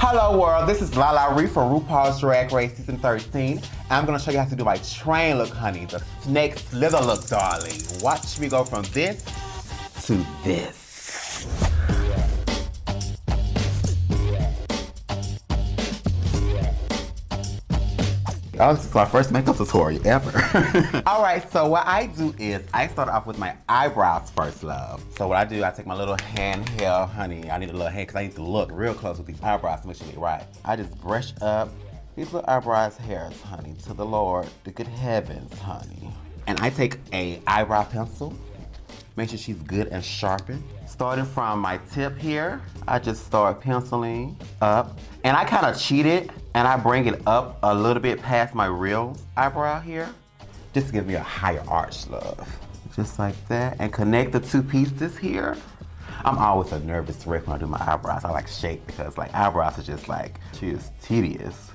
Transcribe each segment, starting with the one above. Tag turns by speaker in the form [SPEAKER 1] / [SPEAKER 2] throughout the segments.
[SPEAKER 1] Hello world, this is Lala Ree for RuPaul's Drag Race Season 13. I'm gonna show you how to do my train look, honey. The snake slither look, darling. Watch me go from this to this. Oh, this is my first makeup tutorial ever. All right, so what I do is I start off with my eyebrows first, love. So what I do, I take my little handheld, honey. I need a little hand because I need to look real close with these eyebrows to make sure they're right. I just brush up these little eyebrows hairs, honey, to the Lord, the good heavens, honey. And I take a eyebrow pencil, make sure she's good and sharpened. Starting from my tip here, I just start penciling up. And I kind of cheat it, and I bring it up a little bit past my real eyebrow here, just to give me a higher arch, love. Just like that, and connect the two pieces here. I'm always a nervous wreck when I do my eyebrows. I like shake because like eyebrows are just like, just tedious.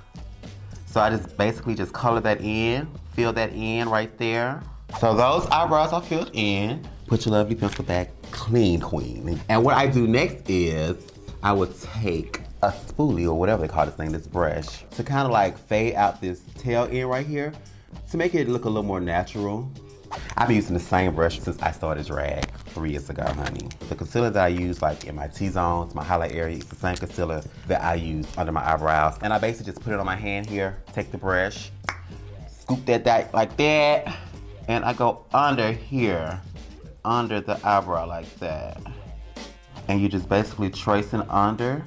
[SPEAKER 1] So I just basically just color that in, fill that in right there. So those eyebrows are filled in. Put your lovely pencil back, clean, queen. And what I do next is I would take a spoolie or whatever they call this thing, this brush, to kind of like fade out this tail end right here to make it look a little more natural. I've been using the same brush since I started drag 3 years ago, honey. The concealer that I use like in my T-zones, my highlight area, it's the same concealer that I use under my eyebrows. And I basically just put it on my hand here, take the brush, scoop that like that, and I go under here, under the eyebrow like that. And you just basically tracing under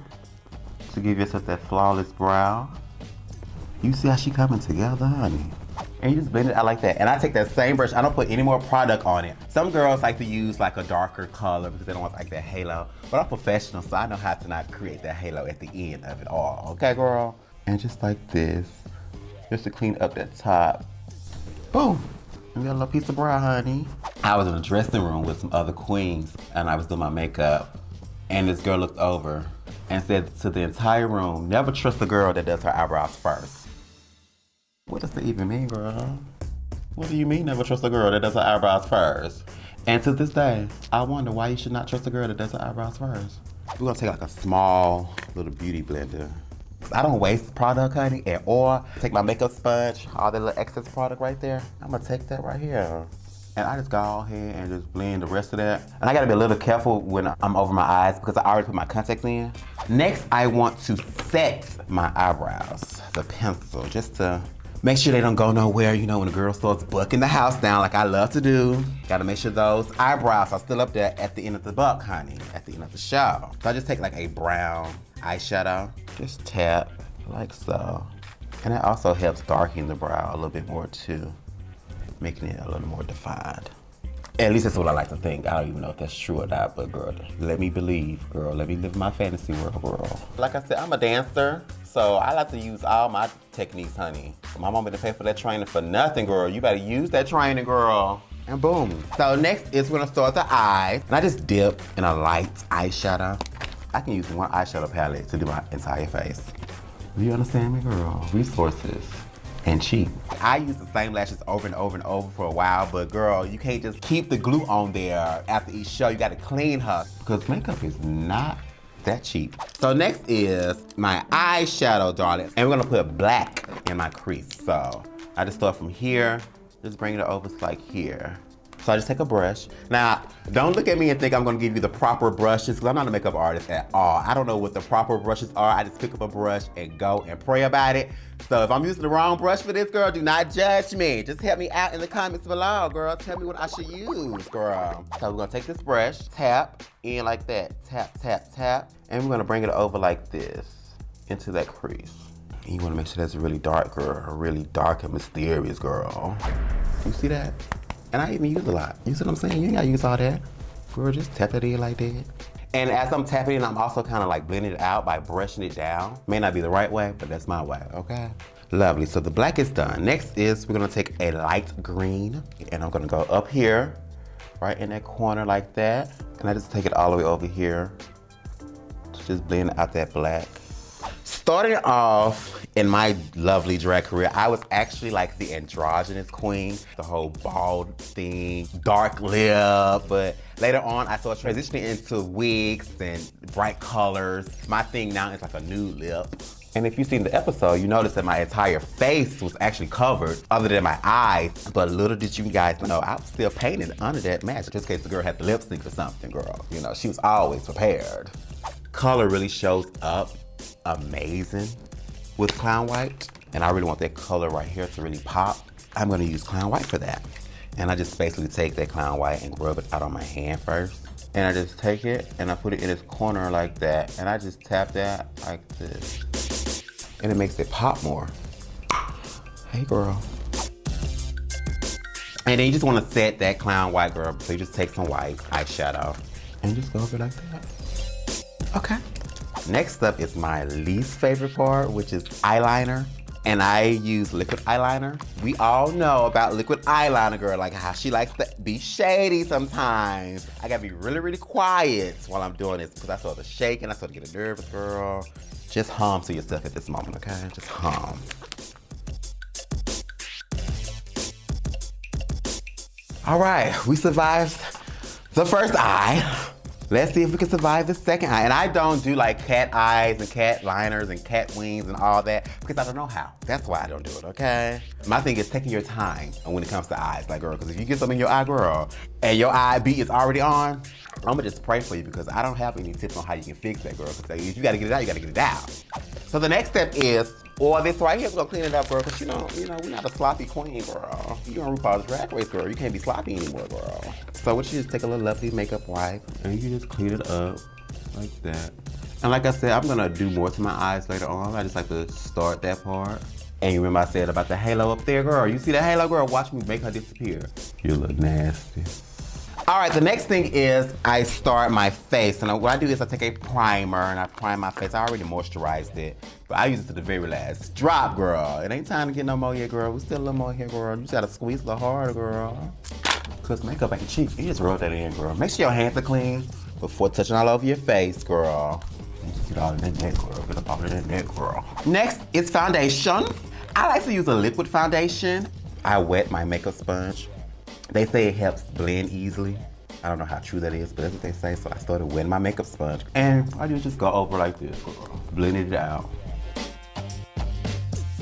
[SPEAKER 1] to give yourself that flawless brow. You see how she coming together, honey? And you just blend it out like that. And I take that same brush, I don't put any more product on it. Some girls like to use like a darker color because they don't want like that halo. But I'm professional, so I know how to not create that halo at the end of it all. Okay, girl? And just like this, just to clean up that top. Boom. We got a little piece of brow, honey. I was in the dressing room with some other queens and I was doing my makeup. And this girl looked over and said to the entire room, never trust a girl that does her eyebrows first. What does that even mean, girl? What do you mean never trust a girl that does her eyebrows first? And to this day, I wonder why you should not trust a girl that does her eyebrows first. We're gonna take like a small little beauty blender. I don't waste product, honey, at all. Take my makeup sponge, all that little excess product right there. I'm gonna take that right here. And I just go ahead and just blend the rest of that. And I gotta be a little careful when I'm over my eyes because I already put my contacts in. Next, I want to set my eyebrows, the pencil, just to make sure they don't go nowhere, you know, when the girl starts bucking the house down like I love to do. Gotta make sure those eyebrows are still up there at the end of the buck, honey, at the end of the show. So I just take like a brown eyeshadow, just tap like so. And that also helps darken the brow a little bit more too, making it a little more defined. At least that's what I like to think. I don't even know if that's true or not, but girl, let me believe, girl. Let me live my fantasy world, girl. Like I said, I'm a dancer, so I like to use all my techniques, honey. My mama didn't pay for that training for nothing, girl. You better use that training, girl. And boom. So next is we're gonna start the eyes. And I just dip in a light eyeshadow. I can use one eyeshadow palette to do my entire face. Do you understand me, girl? Resources. And cheap. I use the same lashes over and over and over for a while, but girl, you can't just keep the glue on there after each show. You gotta clean her, because makeup is not that cheap. So next is my eyeshadow, darling. And we're gonna put black in my crease. So I just start from here, just bring it over to like here. So I just take a brush. Now, don't look at me and think I'm gonna give you the proper brushes, because I'm not a makeup artist at all. I don't know what the proper brushes are. I just pick up a brush and go and pray about it. So if I'm using the wrong brush for this, girl, do not judge me. Just help me out in the comments below, girl. Tell me what I should use, girl. So we're gonna take this brush, tap in like that. Tap, tap, tap. And we're gonna bring it over like this into that crease. And you wanna make sure that's really dark, girl. Really dark and mysterious, girl. You see that? And I even use a lot. You see what I'm saying? You ain't gotta use all that. Girl, just tap it in like that. And as I'm tapping it, I'm also kind of like blending it out by brushing it down. May not be the right way, but that's my way, okay? Lovely, so the black is done. Next is we're gonna take a light green and I'm gonna go up here, right in that corner like that. And I just take it all the way over here to just blend out that black. Starting off in my lovely drag career, I was actually like the androgynous queen, the whole bald thing, dark lip, but later on I started transitioning into wigs and bright colors. My thing now is like a nude lip. And if you've seen the episode, you notice that my entire face was actually covered other than my eyes. But little did you guys know, I was still painted under that mask just in case the girl had the lip sync or something, girl. You know, she was always prepared. Color really shows up amazing with Clown White. And I really want that color right here to really pop. I'm gonna use Clown White for that. And I just basically take that Clown White and rub it out on my hand first. And I just take it and I put it in its corner like that. And I just tap that like this. And it makes it pop more. Hey girl. And then you just wanna set that Clown White, girl. So you just take some white eyeshadow and just go over like that. Okay. Next up is my least favorite part, which is eyeliner. And I use liquid eyeliner. We all know about liquid eyeliner, girl, like how she likes to be shady sometimes. I gotta be really, really quiet while I'm doing this because I start to shake and I start to get nervous, girl. Just hum to yourself at this moment, okay? Just hum. All right, we survived the first eye. Let's see if we can survive the second eye. And I don't do like cat eyes and cat liners and cat wings and all that because I don't know how. That's why I don't do it, okay? My thing is taking your time when it comes to eyes, like girl, because if you get something in your eye, girl, and your eye beat is already on, I'm gonna just pray for you because I don't have any tips on how you can fix that, girl. Because if you gotta get it out, you gotta get it out. So the next step is, or this right here, we're gonna clean it up, girl, because you know, we're not a sloppy queen, girl. You're on RuPaul's Drag Race, girl. You can't be sloppy anymore, girl. So what you just take a little lovely makeup wipe and you just clean it up like that. And like I said, I'm gonna do more to my eyes later on. I just like to start that part. And you remember I said about the halo up there, girl? You see that halo, girl? Watch me make her disappear. You look nasty. All right, the next thing is I start my face. And what I do is I take a primer and I prime my face. I already moisturized it, but I use it to the very last drop, girl. It ain't time to get no more yet, girl. We still a little more here, girl. You just gotta squeeze a little harder, girl. Cause makeup ain't cheap. You just rub that in, girl. Make sure your hands are clean before touching all over your face, girl. Get all in that neck, girl. Get up all in that neck, girl. Next is foundation. I like to use a liquid foundation. I wet my makeup sponge. They say it helps blend easily. I don't know how true that is, but that's what they say. So I started wetting my makeup sponge. And I just go over like this, girl. Blended it out.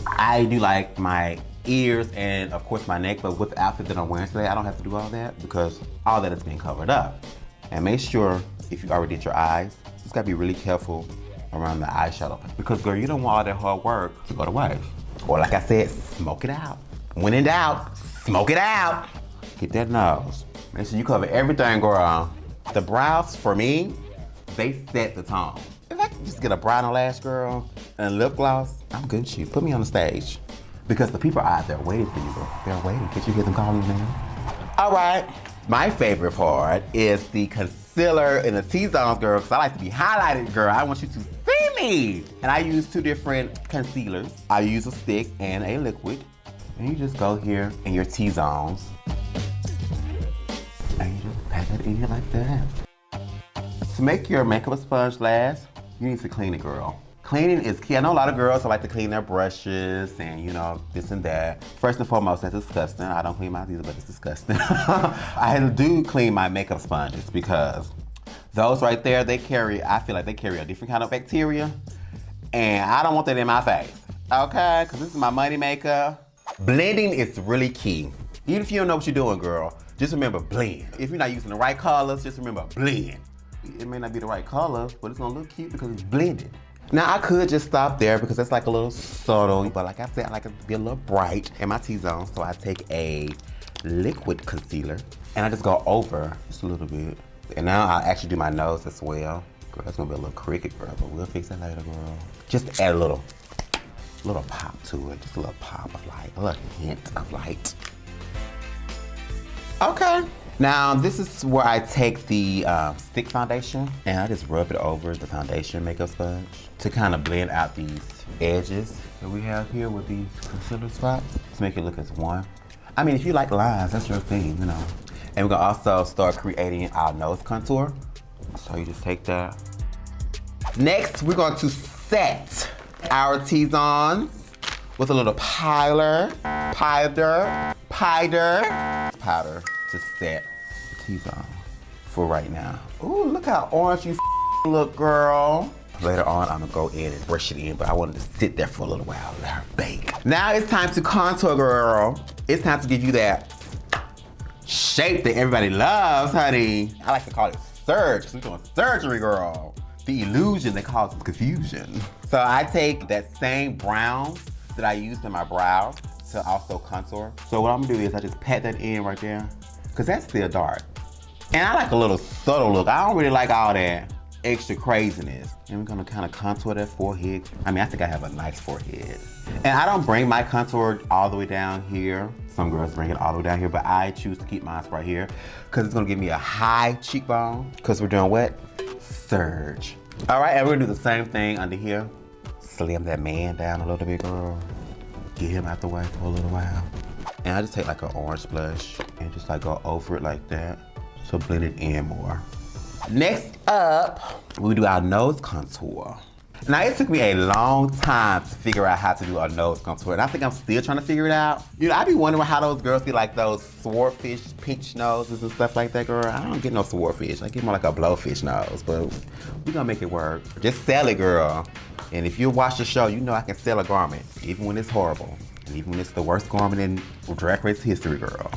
[SPEAKER 1] I do like my ears and of course my neck, but with the outfit that I'm wearing today, I don't have to do all that because all that is being covered up. And make sure if you already did your eyes, you just gotta be really careful around the eyeshadow because girl, you don't want all that hard work to go to waste. Or like I said, smoke it out. When in doubt, smoke it out. Get that nose. Make sure you cover everything, girl. The brows, for me, they set the tone. If I can just get a brow lash, girl, and lip gloss, I'm good with you. Put me on the stage. Because the people are out there waiting for you, girl. They're waiting. Can't you hear them calling you now? All right. My favorite part is the concealer and the T-zones, girl, because I like to be highlighted, girl. I want you to see me. And I use two different concealers. I use a stick and a liquid. And you just go here in your T-zones. And you just pat it in here like that. To make your makeup sponge last, you need to clean it, girl. Cleaning is key. I know a lot of girls who like to clean their brushes and, you know, this and that. First and foremost, that's disgusting. I don't clean mine either, but it's disgusting. I do clean my makeup sponges because those right there, I feel like they carry a different kind of bacteria. And I don't want that in my face, okay? Because this is my money maker. Blending is really key. Even if you don't know what you're doing, girl, just remember blend. If you're not using the right colors, just remember blend. It may not be the right color, but it's gonna look cute because it's blended. Now I could just stop there because that's like a little subtle, but like I said, I like it to be a little bright in my T-zone. So I take a liquid concealer and I just go over just a little bit. And now I'll actually do my nose as well. Girl, that's gonna be a little cricket, girl, but we'll fix that later, girl. Just add a little pop to it, just a little pop of light, a little hint of light. Okay. Now, this is where I take the stick foundation and I just rub it over the foundation makeup sponge to kind of blend out these edges that we have here with these concealer spots to make it look as one. I mean, if you like lines, that's your thing, you know. And we're gonna also start creating our nose contour. So you just take that. Next, we're going to set our T-zones with a little powder to set the T-zone for right now. Ooh, look how orange you look, girl. Later on, I'm gonna go in and brush it in, but I wanted to sit there for a little while, let her bake. Now it's time to contour, girl. It's time to give you that shape that everybody loves, honey. I like to call it surge, because we're doing surgery, girl. The illusion that causes confusion. So I take that same brown that I used in my brows to also contour. So what I'm gonna do is I just pat that in right there, because that's still dark. And I like a little subtle look. I don't really like all that extra craziness. And we're gonna kind of contour that forehead. I mean, I think I have a nice forehead. And I don't bring my contour all the way down here. Some girls bring it all the way down here, but I choose to keep mine right here because it's gonna give me a high cheekbone because we're doing what? Surge. All right, and we're gonna do the same thing under here. Slim that man down a little bit, girl. Get him out the way for a little while. And I just take like an orange blush and just like go over it like that. So blend it in more. Next up, we do our nose contour. Now it took me a long time to figure out how to do a nose contour, and I think I'm still trying to figure it out. You know, I be wondering how those girls get like those swordfish pinch noses and stuff like that, girl. I don't get no swordfish, I get more like a blowfish nose, but we gonna make it work. Just sell it, girl. And if you watch the show, you know I can sell a garment, even when it's horrible, and even when it's the worst garment in Drag Race history, girl.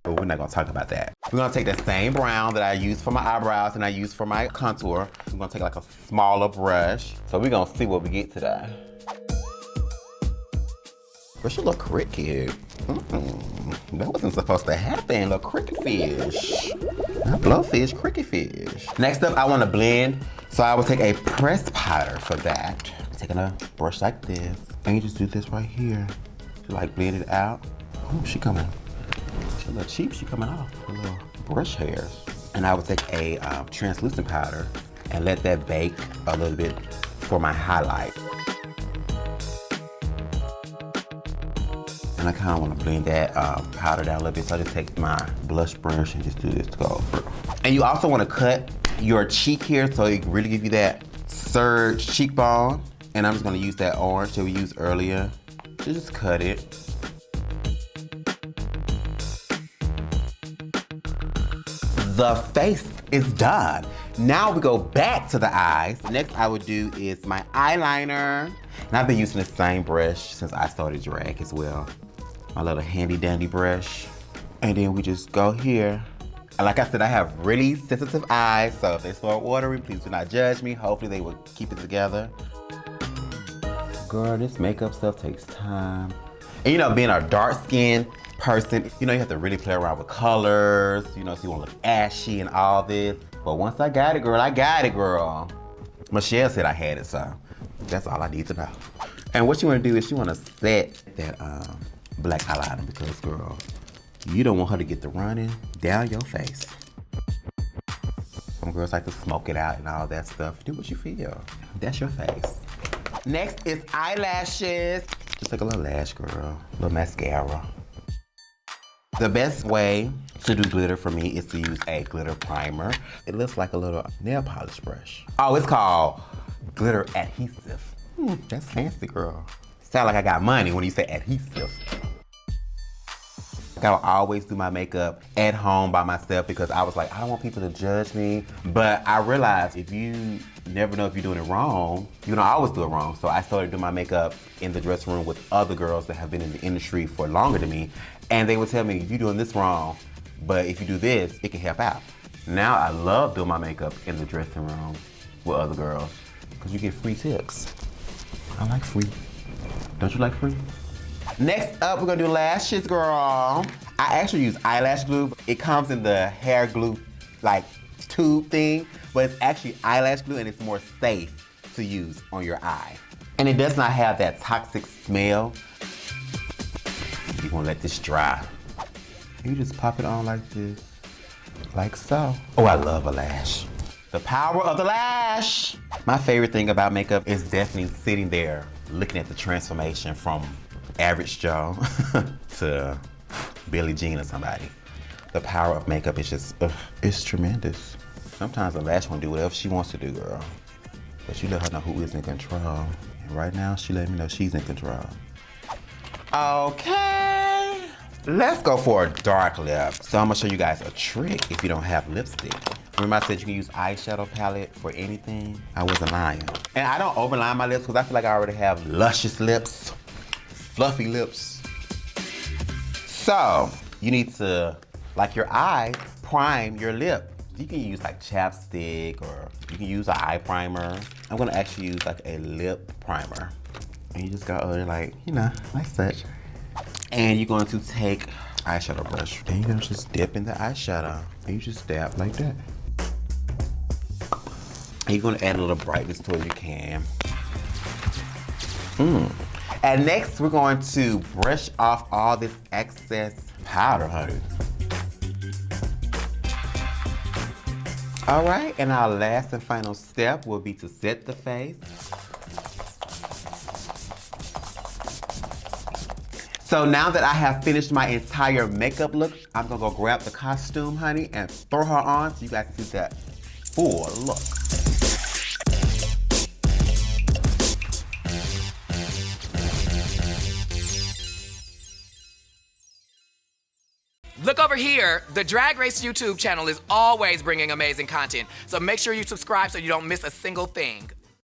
[SPEAKER 1] But we're not gonna talk about that. We're gonna take that same brown that I used for my eyebrows and I used for my contour. We're gonna take like a smaller brush. So we're gonna see what we get today. But she look cricket. That wasn't supposed to happen, little cricket fish. Not blowfish, cricket fish. Next up, I wanna blend. So I will take a pressed powder for that. Taking a brush like this. And you just do this right here. To like blend it out. Oh, she coming. She's a little cheap, she coming off her little brush hairs. And I would take a translucent powder and let that bake a little bit for my highlight. And I kind of want to blend that powder down a little bit, so I just take my blush brush and just do this to go over. And you also want to cut your cheek here so it can really give you that surge cheekbone. And I'm just going to use that orange that we used earlier to just cut it. The face is done. Now we go back to the eyes. Next I would do is my eyeliner. And I've been using the same brush since I started drag as well. My little handy dandy brush. And then we just go here. And like I said, I have really sensitive eyes, so if they start watering, please do not judge me. Hopefully they will keep it together. Girl, this makeup stuff takes time. And you know, being a dark skinned person, you know, you have to really play around with colors, you know, so you want to look ashy and all this. But once I got it, girl, I got it, girl. Michelle said I had it, so that's all I need to know. And what you want to do is you want to set that black eyeliner because, girl, you don't want her to get the running down your face. Some girls like to smoke it out and all that stuff. Do what you feel. That's your face. Next is eyelashes. Just like a little lash, girl. A little mascara. The best way to do glitter for me is to use a glitter primer. It looks like a little nail polish brush. Oh, it's called glitter adhesive. That's fancy, girl. Sound like I got money when you say adhesive. I would always do my makeup at home by myself because I was like, I don't want people to judge me. But I realized if you never know if you're doing it wrong, you're gonna always do it wrong. So I started doing my makeup in the dressing room with other girls that have been in the industry for longer than me. And they would tell me, you're doing this wrong, but if you do this, it can help out. Now I love doing my makeup in the dressing room with other girls because you get free tips. I like free. Don't you like free? Next up, we're gonna do lashes, girl. I actually use eyelash glue. It comes in the hair glue, like tube thing, but it's actually eyelash glue and it's more safe to use on your eye. And it does not have that toxic smell. You wanna let this dry. You just pop it on like this, like so. Oh, I love a lash. The power of the lash. My favorite thing about makeup is definitely sitting there looking at the transformation from Average Joe to Billie Jean or somebody. The power of makeup is just, it's tremendous. Sometimes a lash won't do whatever she wants to do, girl. But you let her know who is in control. And right now, she let me know she's in control. Okay. Let's go for a dark lip. So I'm gonna show you guys a trick if you don't have lipstick. Remember I said you can use eyeshadow palette for anything? I wasn't lying. And I don't overline my lips because I feel like I already have luscious lips, fluffy lips. So you need to, like your eyes, prime your lip. You can use like chapstick or you can use an eye primer. I'm gonna actually use like a lip primer. And you just go over like, you know, like such. And you're going to take eyeshadow brush. Then you're gonna just dip in the eyeshadow. And you just dab like that. And you're gonna add a little brightness to it if you can. And next we're going to brush off all this excess powder, honey. All right, and our last and final step will be to set the face. So now that I have finished my entire makeup look, I'm gonna go grab the costume, honey, and throw her on so you guys can see that full look.
[SPEAKER 2] Look over here, the Drag Race YouTube channel is always bringing amazing content, so make sure you subscribe so you don't miss a single thing.